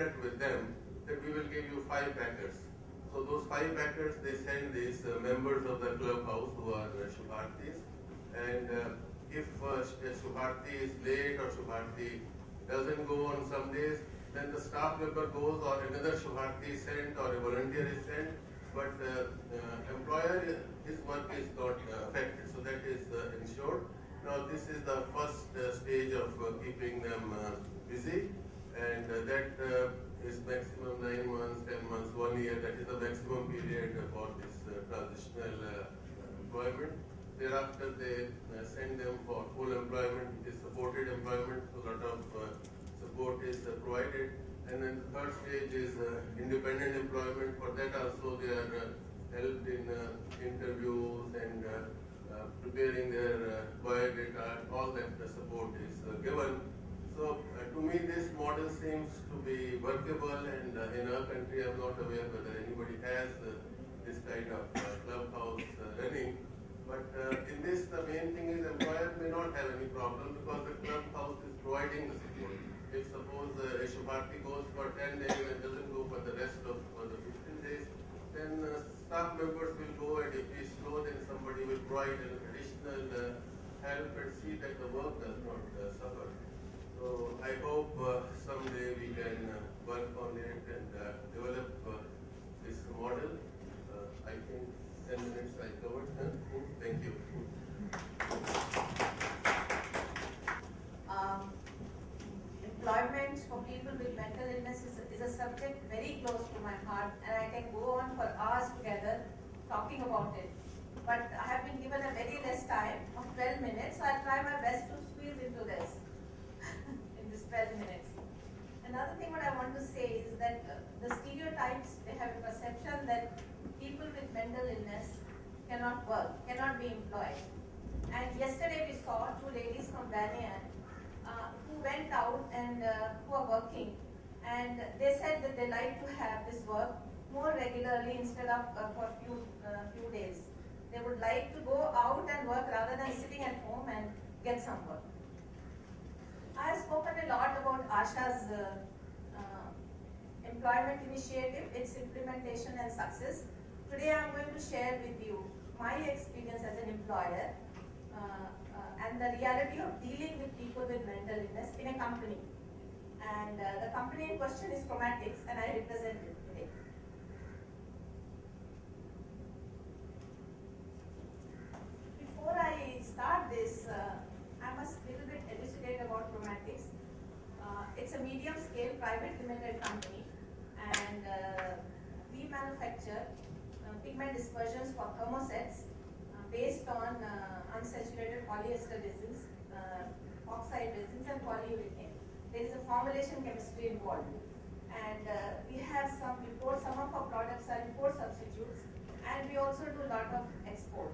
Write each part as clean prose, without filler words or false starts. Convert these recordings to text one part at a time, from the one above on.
contract with them that we will give you 5 packers. So those 5 packers, they send these members of the clubhouse who are Shubhartis, and if a Shubharti is late or Shubharti doesn't go on some days, then the staff member goes or another Shubharti is sent or a volunteer is sent, but employer, his work is not affected, so that is ensured. Now this is the first stage of keeping them busy, and that is maximum 9 months, 10 months, 1 year, that is the maximum period for this transitional employment. Thereafter they send them for full employment, which is supported employment, so a lot of support is provided. And then the third stage is independent employment. For that also they are helped in interviews and preparing their biodata, all that the support is given. So to me this model seems to be workable, and in our country I'm not aware whether anybody has this kind of clubhouse running. But in this the main thing is employer may not have any problem because the clubhouse is providing the support. If suppose a Shubharti goes for 10 days and doesn't go for the rest of the 15 days, then staff members will go, and if he is slow, then somebody will provide an additional help and see that the work does not suffer. So I hope someday we can work on it and develop this model. I think 10 minutes I covered. Thank you. Employment for people with mental illness is a subject very close to my heart, and I can go on for hours together talking about it. But I have been given a very less time of 12 minutes, so I'll try my best to squeeze into this, in this 12 minutes. Another thing what I want to say is that the stereotypes, they have a perception that people with mental illness cannot work, cannot be employed. And yesterday we saw 2 ladies from Banyan who went out and who are working, and they said that they like to have this work more regularly instead of for few days. They would like to go out and work rather than sitting at home and get some work. I have spoken a lot about Asha's employment initiative, its implementation and success. Today I am going to share with you my experience as an employer and the reality of dealing with people with mental illness in a company. And the company in question is Chromatics, and I represent it today. Before I start this, I must a little bit elucidate about Chromatics. It's a medium-scale private limited company, and we manufacture pigment dispersions for thermosets based on unsaturated polyester resins, oxide resins, and polyurethane. There is a formulation chemistry involved, and we have some of our products are import substitutes, and we also do a lot of export.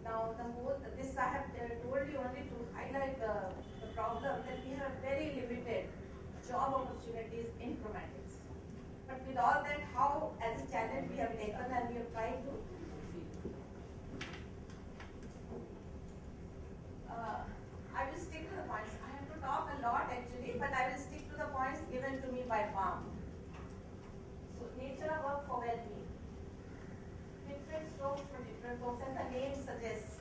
Now, this I have told you only to highlight the problem that we have very limited job opportunities in Chromatics. But with all that, how as a challenge we have taken and we have tried to I will stick to the points. I have to talk a lot actually, but I will stick to the points given to me by Palm. So, nature of work for well-being. Different strokes for different folks, and the name suggests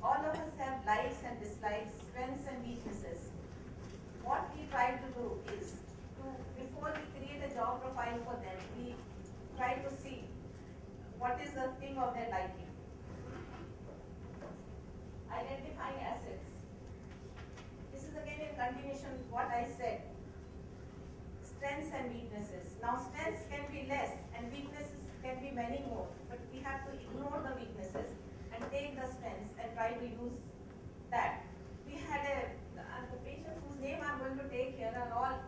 all of us have likes and dislikes, strengths and weaknesses. What we try to do is before we create a job profile for them, we try to see what is the thing of their liking. Identifying assets. This is again in continuation with what I said. Strengths and weaknesses. Now strengths can be less and weaknesses can be many more, but we have to ignore the weaknesses and take the strengths and try to use that. We had the patients whose name I'm going to take here are all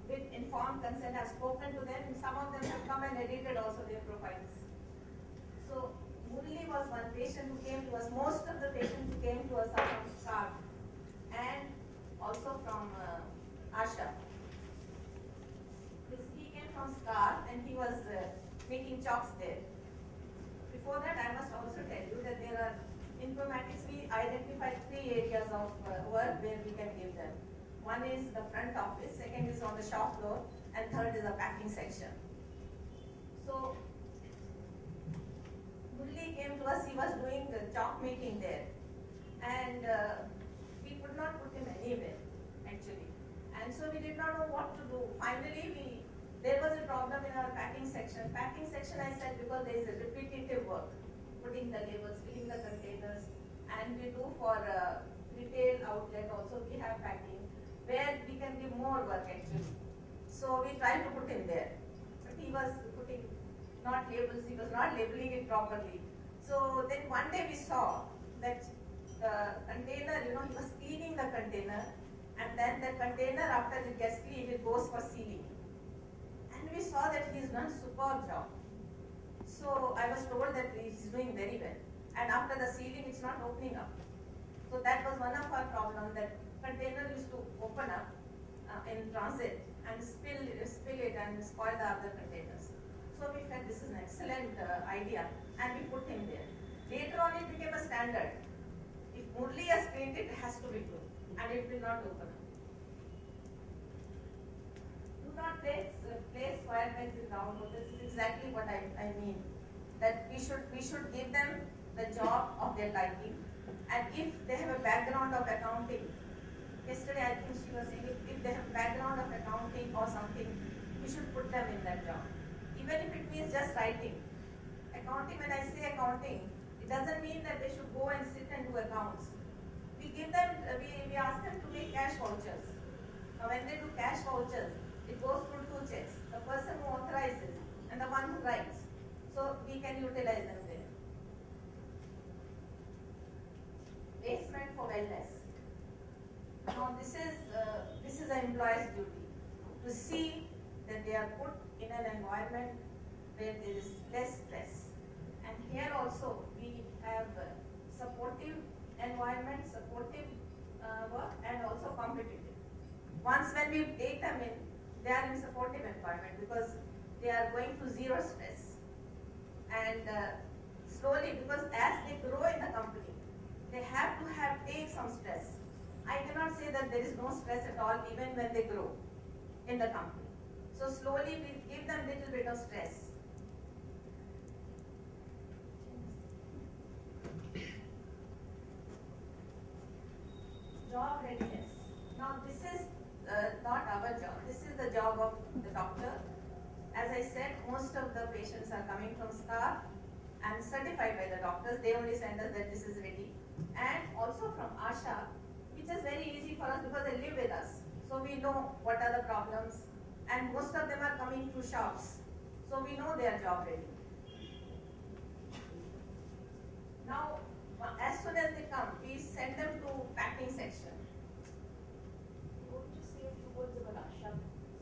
with informed consent. I've spoken to them, and some of them have come and edited also their profiles. So Murli was one patient who came to us. Most of the patients who came to us are from SCAR and also from Asha. He came from SCAR and he was making chalks there. Before that, I must also tell you that there are informatics. We identified 3 areas of work where we can give them. One is the front office, second is on the shop floor, and third is the packing section. So Murli came to us, he was doing chalk making there, and we could not put him anywhere actually. And so we did not know what to do. Finally, there was a problem in our packing section. Packing section, I said, because there is a repetitive work, putting the labels, filling the containers, and we do for retail outlet also, we have packing, where we can give more work actually. So we tried to put him there, but he was putting not labels, he was not labeling it properly. So then one day we saw that the container, he was cleaning the container, and then the container, after it gets cleaned, it goes for sealing. And we saw that he's done a superb job. So I was told that he's doing very well. And after the sealing, it's not opening up. So that was one of our problems, that container used to open up in transit and spill it and spoil the other containers. So we felt this is an excellent idea, and we put him there. Later on, it became a standard. If Murli has cleaned it, it has to be good, and it will not open up. Do not place square pegs in round holes. This is exactly what I mean. That we should give them the job of their liking, and if they have a background of accounting, yesterday I think she was saying if they have a background of accounting or something, we should put them in that job. Even if it means just writing. Accounting, when I say accounting, it doesn't mean that they should go and sit and do accounts. We give them, we ask them to make cash vouchers. Now when they do cash vouchers, it goes through two checks. The person who authorizes and the one who writes. So we can utilize them there. Placement for wellness. Now this is an employee's duty to see that they are put in an environment where there is less stress. And here also we have supportive environment, supportive work, and also competitive. Once when we take them in, they are in supportive environment because they are going to zero stress. And slowly, because as they grow in the company, they have to take some stress. I cannot say that there is no stress at all even when they grow in the company. So slowly we give them little bit of stress. Job readiness. Now this is not our job. This is the job of the doctor. As I said, most of the patients are coming from staff and certified by the doctors. They only send us that this is ready. And also from ASHA, which is very easy for us because they live with us. So we know what are the problems. And most of them are coming through shops. So we know they are job ready. Now, as soon as they come, we send them to packing section. I want to say a few words about ASHA.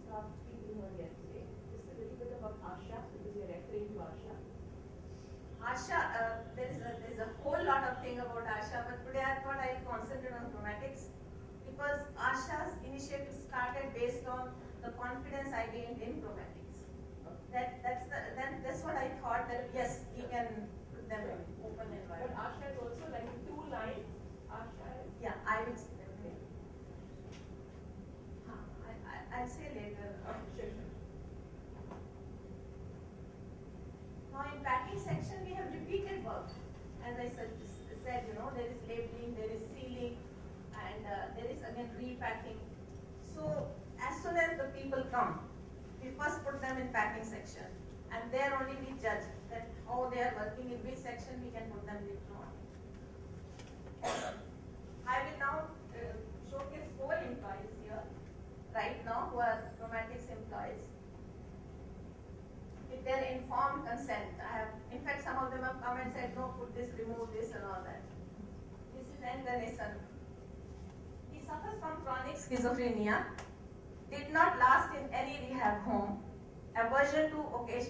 Staff people who are here today. Just a little bit about ASHA because we are referring to ASHA. ASHA, there is a whole lot of thing about ASHA, but today I thought I'll concentrate on chromatics because ASHA's initiative started based on the confidence I gained in chromatics. That's what I thought that yes, we can put them in open environment. But ASHA is also like 2 lines. ASHA is. Yeah, I will explain. I'll say later. Sure. Now in packing section we have repeated work. As I said, there is labeling, there is sealing, and there is again repacking. So as soon as the people come, we first put them in packing section, and there only we judge that how they are working, in which section we can put them later on. I will now showcase 4 employees here right now who are chromatics employees. With their informed consent. In fact, some of them have come and said, no, put this, remove this, and all that. This is N. Ganesan. He suffers from chronic schizophrenia, did not last in any rehab home, aversion to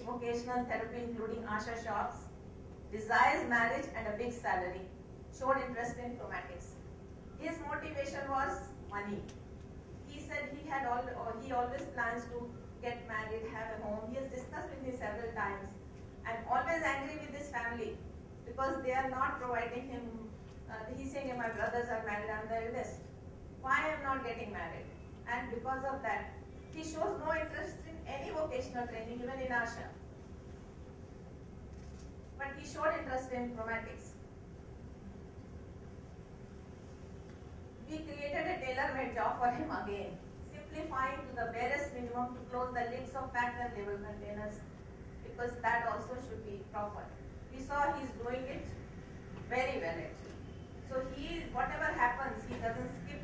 vocational therapy, including ASHA shops, desires marriage and a big salary, showed interest in chromatics. His motivation was money. He said he always plans to get married, have a home. He has discussed with me several times and always angry with his family because they are not providing him. He's saying, my brothers are married, I'm the eldest. Why I'm not getting married? And because of that, he shows no interest in any vocational training, even in Asha. But he showed interest in chromatics. We created a tailor-made job for him again, simplifying to the barest minimum to close the lids of packed and labeled containers, because that also should be proper. We saw he's doing it very well actually. So whatever happens, he doesn't skip,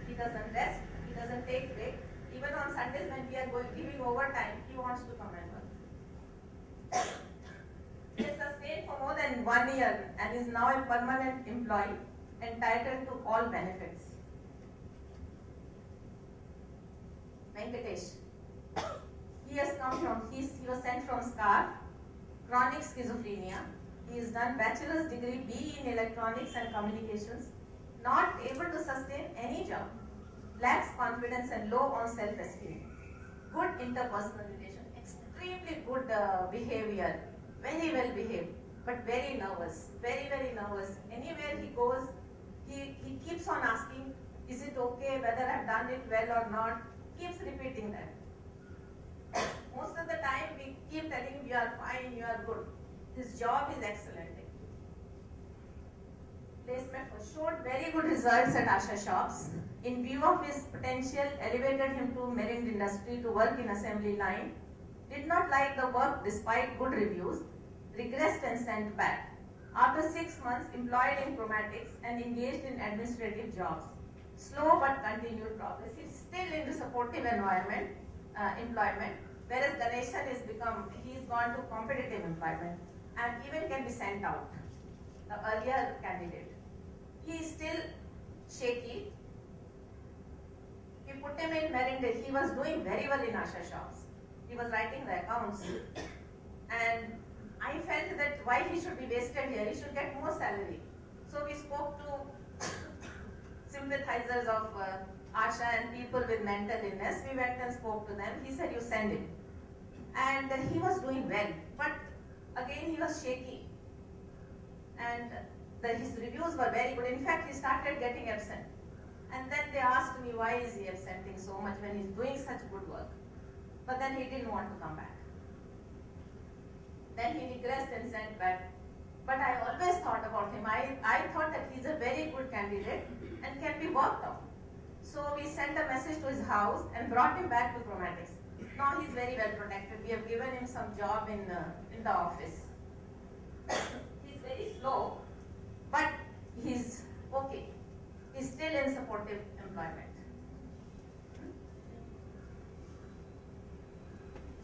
he doesn't rest, he doesn't take break. Even on Sundays when we are giving overtime, he wants to come and work. He has sustained for more than 1 year and is now a permanent employee entitled to all benefits. Venkatesh. He was sent from SCAR, chronic schizophrenia. He has done bachelor's degree B in electronics and communications, not able to sustain any job, lacks confidence and low on self-esteem. Good interpersonal relation, extremely good behavior, very well behaved, but very nervous, very, very nervous. Anywhere he goes, he keeps on asking, is it okay whether I've done it well or not? Keeps repeating that. Most of the time we keep telling him, you are fine, you are good. His job is excellent. Placement showed very good results at Asha shops. In view of his potential, elevated him to marine industry to work in assembly line. Did not like the work despite good reviews. Regressed and sent back. After 6 months, employed in chromatics and engaged in administrative jobs. Slow but continued progress. He's still in the supportive environment, employment, whereas Ganeshan he's gone to competitive employment and even can be sent out, the earlier candidate. He is still shaky. We put him in Merindale. He was doing very well in Asha shops. He was writing the accounts. And I felt that why he should be wasted here, he should get more salary. So we spoke to sympathizers of Asha and people with mental illness. We went and spoke to them. He said, you send him. And he was doing well. But again, he was shaky. And his reviews were very good. In fact, he started getting absent. And then they asked me, why is he absenting so much when he's doing such good work? But then he didn't want to come back. Then he regressed and sent back. But I always thought about him. I thought that he's a very good candidate and can be worked on. So we sent a message to his house and brought him back to chromatics. Now he's very well protected. We have given him some job in the office. He's very slow, but he's okay. He's still in supportive employment.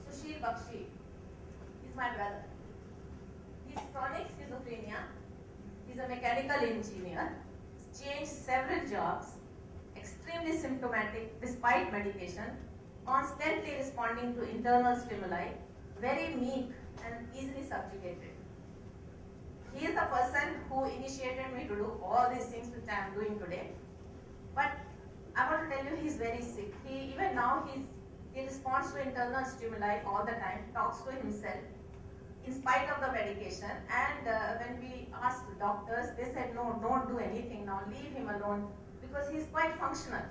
Sushil Bakshi is my brother. He's chronic schizophrenia. He's a mechanical engineer. He's changed several jobs. Extremely symptomatic despite medication. Constantly responding to internal stimuli. Very meek and easily subjugated. He is the person who initiated me to do all these things which I am doing today. But I want to tell you, he's very sick. Even now he responds to internal stimuli all the time, talks to himself in spite of the medication. And when we asked the doctors, they said, no, don't do anything now, leave him alone, because he's quite functional.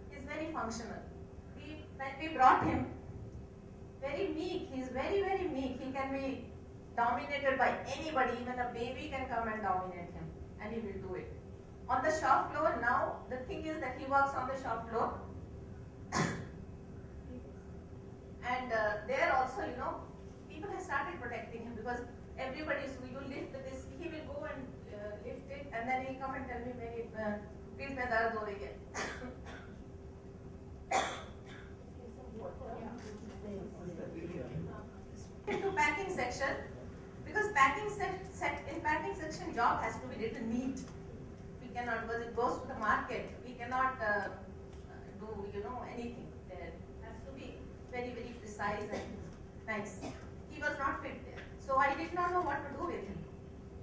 He's very functional. When we brought him, very meek, he's very, very meek. He can be dominated by anybody, even a baby can come and dominate him, and he will do it. On the shop floor now, the thing is that he works on the shop floor. And there also, people have started protecting him, because everybody, so you lift this, he will go and lift it, and then he'll come and tell me, please, mein dard ho rahi hai. Into packing section, because in packing section job has to be little neat. We cannot, because it goes to the market, we cannot do anything there. It has to be very, very precise and nice. He was not fit there, so I did not know what to do with him.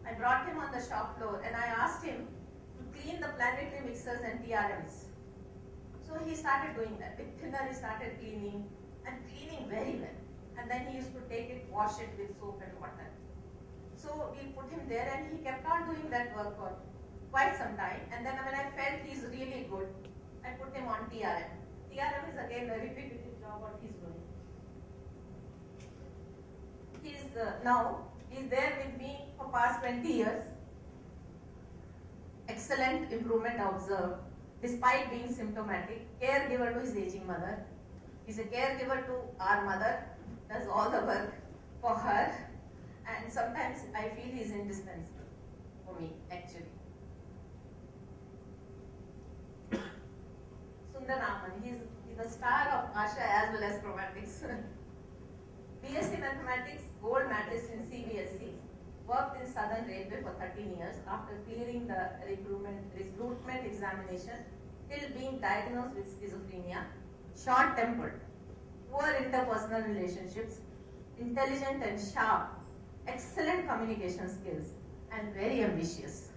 I brought him on the shop floor and I asked him to clean the planetary mixers and TRMs. So he started doing that. With thinner he started cleaning and cleaning very well. And then he used to take it, wash it with soap and water. So we put him there and he kept on doing that work for quite some time. And then when I felt he's really good, I put him on TRM. TRM is again a repetitive job what he's doing. He's there with me for past 20 years. Excellent improvement observed despite being symptomatic. Caregiver to his aging mother. He's a caregiver to our mother, does all the work for her, and sometimes I feel he's indispensable for me actually. Sundar Raman, he's the star of Asha as well as chromatics. BSc Mathematics, gold medalist in CBSE, worked in Southern Railway for 13 years after clearing the recruitment examination till being diagnosed with schizophrenia, short-tempered, poor interpersonal relationships, intelligent and sharp, excellent communication skills, and very ambitious.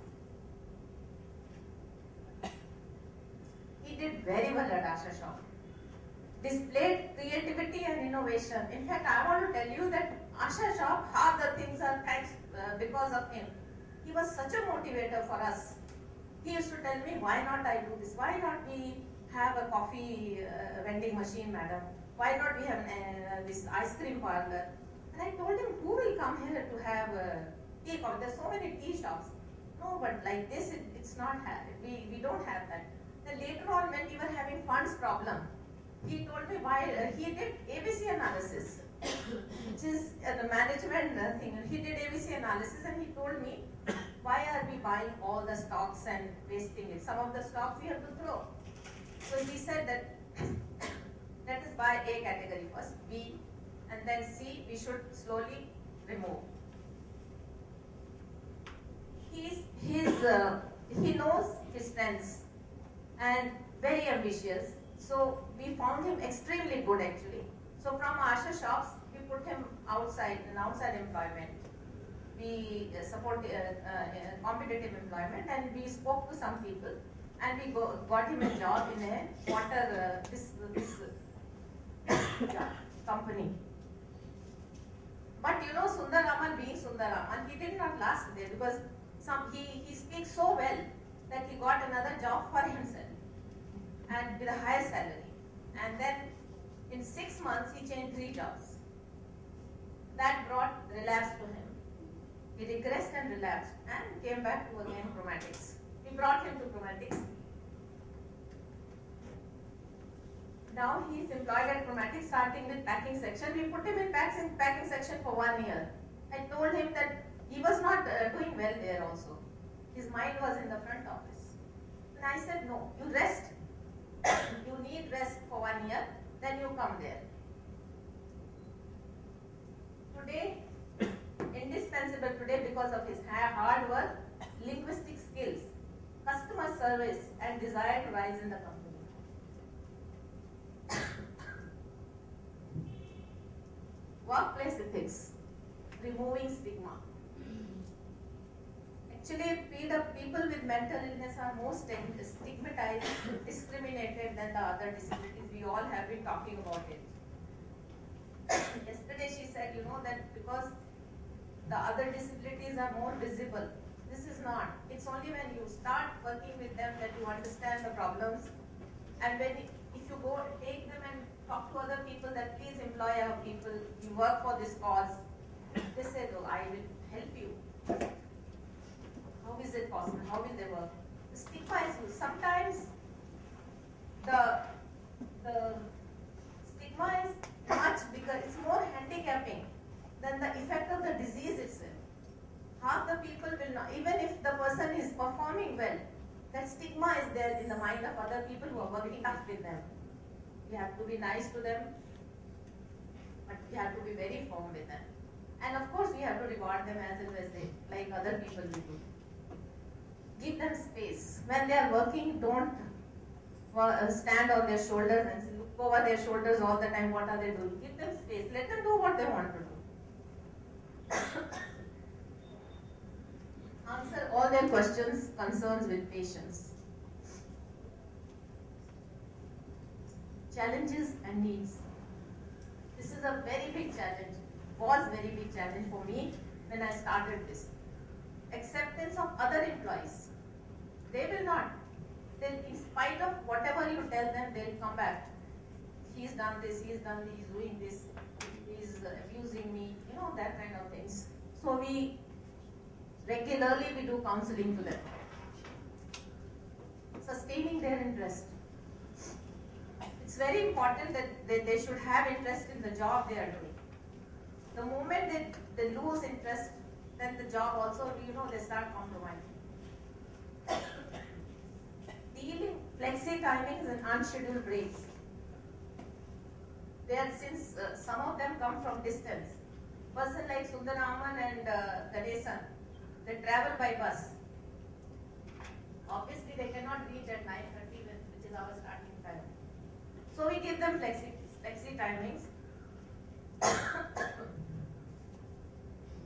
He did very well at Asha Shop. Displayed creativity and innovation. In fact, I want to tell you that Asha Shop, half the things are thanks because of him. He was such a motivator for us. He used to tell me, why not I do this? Why not we have a coffee vending machine, madam? Why not we have this ice cream parlor? And I told him, who will come here to have tea? There's so many tea shops. No, but like this, it's not, we don't have that. Then later on, when we were having funds problem, he told me why, he did ABC analysis, which is the management thing. He did ABC analysis and he told me, why are we buying all the stocks and wasting it? Some of the stocks we have to throw. So he said that, let us buy A category first, B, and then C, we should slowly remove. He knows his strengths and very ambitious. So we found him extremely good actually. So from Asha Shops, we put him outside, in outside employment. We support competitive employment, and we spoke to some people, and we got him a job in a water company. But you know, Sundar Raman being Sundar Raman, he did not last there because he speaks so well that he got another job for himself and with a higher salary. And then in 6 months, he changed 3 jobs. That brought relapse to him. He regressed and relapsed and came back to again chromatics. We brought him to chromatics. Now he is employed at chromatics, starting with packing section. We put him in packing section for 1 year. I told him that he was not doing well there also. His mind was in the front office. And I said, no, you rest. You need rest for 1 year, then you come there. Today, indispensable today because of his hard work, linguistic skills, customer service, and desire to rise in the company. Workplace ethics, removing stigma. Actually, people with mental illness are more stigmatized, discriminated than the other disabilities. We all have been talking about it. Yesterday she said, you know, that because the other disabilities are more visible. This is not. It's only when you start working with them that you understand the problems. And when if you go take them and talk to other people that please employ our people, you work for this cause, they say, oh, I will help you. How is it possible? How will they work? The stigma is huge. Sometimes the stigma is much bigger. It's more handicapping than the effect of the disease itself. Half the people will not, even if the person is performing well, that stigma is there in the mind of other people who are working with them. We have to be nice to them, but we have to be very firm with them. And of course, we have to reward them as well as they, like other people we do. Give them space. When they are working, don't stand on their shoulders and look over their shoulders all the time. What are they doing? Give them space. Let them do what they want to do. Answer all their questions, concerns with patience. Challenges and needs. This is a very big challenge. Was very big challenge for me when I started this. Acceptance of other employees. They will not. Then in spite of whatever you tell them, they'll come back. He's done this, he's done this, he's doing this, he's abusing me, you know, that kind So we regularly we do counseling to them, sustaining their interest. It's very important that they should have interest in the job they are doing. The moment they lose interest, then the job also, they start compromising. Dealing flexi timings and unscheduled breaks. Since some of them come from distance. Person like Sundaraman and Ganesan, they travel by bus. Obviously, they cannot reach at 9:30, which is our starting time. So we give them flexi timings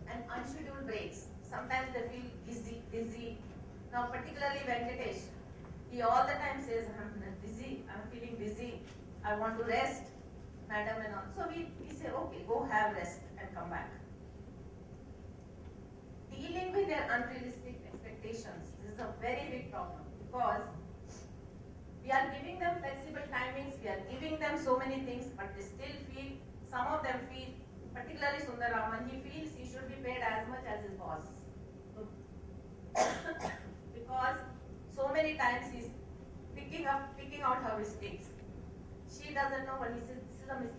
and unscheduled breaks. Sometimes they feel dizzy. Now, particularly Venkatesh, he all the time says, I'm dizzy, I'm feeling dizzy, I want to rest, madam and all. So we say, okay, go have rest and come back. Dealing with their unrealistic expectations, this is a very big problem because we are giving them flexible timings, we are giving them so many things, but they still feel, some of them feel, particularly Sundaraman, he feels he should be paid as much as his boss. Because so many times he's picking out her mistakes. She doesn't know, but he says, this is a mistake.